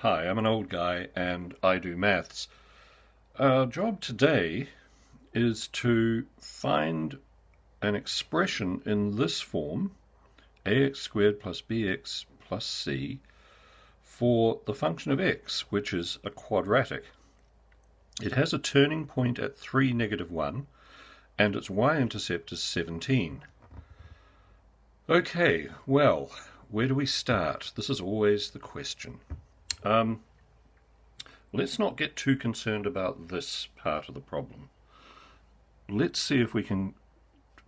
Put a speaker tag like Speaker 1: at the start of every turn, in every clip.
Speaker 1: Hi, I'm an old guy and I do maths. Our job today is to find an expression in this form, ax squared plus bx plus c, for the function of x, which is a quadratic. It has a turning point at 3, -1, and its y-intercept is 17. Okay, well, where do we start? This is always the question. Let's not get too concerned about this part of the problem. Let's see if we can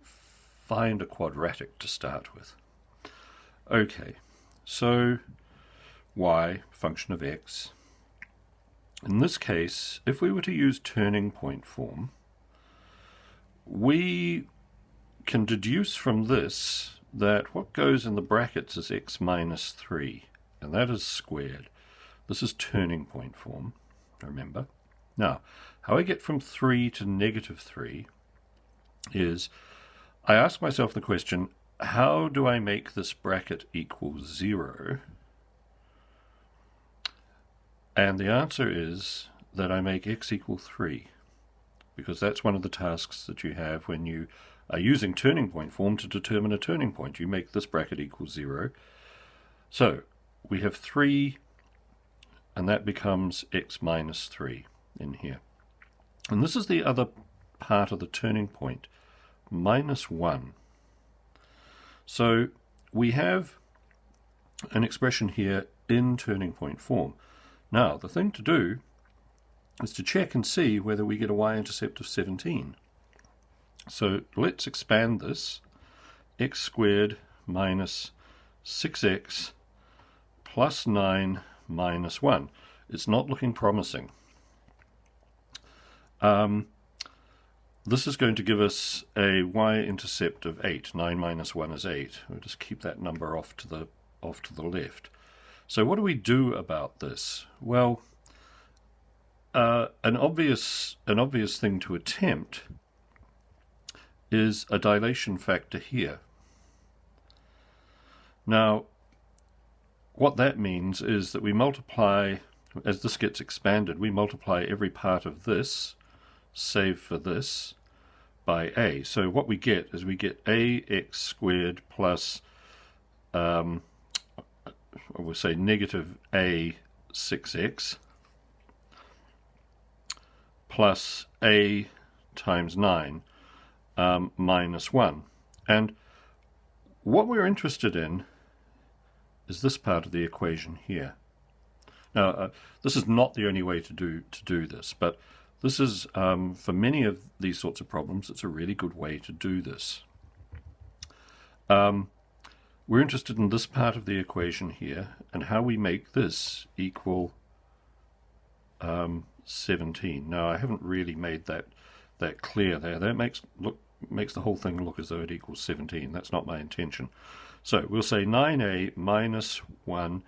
Speaker 1: find a quadratic to start with. Okay, so y, function of x. In this case, if we were to use turning point form, we can deduce from this that what goes in the brackets is x minus 3, and that is squared. This is turning point form, remember. Now, how I get from 3 to -3 is I ask myself the question, how do I make this bracket equal 0? And the answer is that I make x equal 3, because that's one of the tasks that you have when you are using turning point form to determine a turning point. You make this bracket equal 0. So we have 3, and that becomes x minus 3 in here. And this is the other part of the turning point, -1. So we have an expression here in turning point form. Now, the thing to do is to check and see whether we get a y-intercept of 17. So let's expand this. X squared minus 6x plus 9 minus 1. It's not looking promising. This is going to give us a y-intercept of 8. 9 minus 1 is 8. We'll just keep that number off to the left. So what do we do about this? Well, an obvious thing to attempt is a dilation factor here. Now, what that means is that we multiply, as this gets expanded, we multiply every part of this, save for this, by a. So what we get is we get ax squared plus, we'll say negative a 6x plus a times 9 minus 1. And what we're interested in is this part of the equation here. Now, this is not the only way to do this, but this is, for many of these sorts of problems, it's a really good way to do this. We're interested in this part of the equation here and how we make this equal 17. Now, I haven't really made that clear there. That makes the whole thing look as though it equals 17. That's not my intention. So we'll say 9a minus 1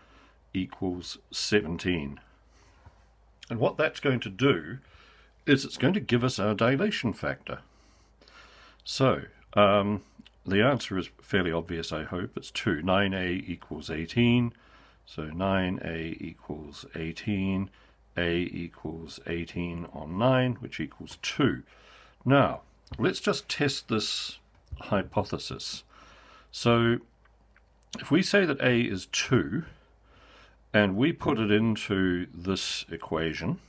Speaker 1: equals 17. And what that's going to do is it's going to give us our dilation factor. So the answer is fairly obvious, I hope. It's 2. 9a equals 18. So 9a equals 18. a equals 18 on 9, which equals 2. Now, let's just test this hypothesis. So if we say that a is 2, and we put it into this equation,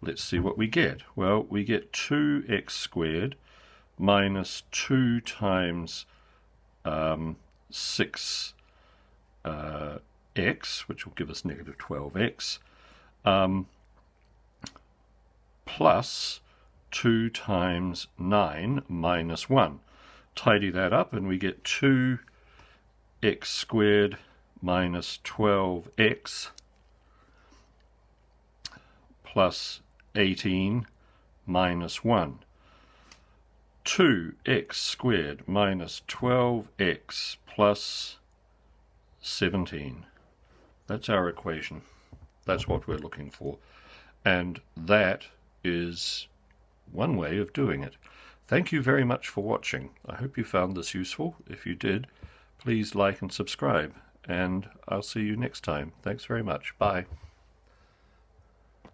Speaker 1: let's see what we get. Well, we get 2x squared minus 2 times 6x, which will give us negative 12x, plus 2 times 9 minus 1. Tidy that up and we get 2x squared minus 12x plus 18 minus 1. 2x squared minus 12x plus 17. That's our equation. That's what we're looking for. And that is one way of doing it. Thank you very much for watching. I hope you found this useful. If you did, please like and subscribe, and I'll see you next time. Thanks very much. Bye.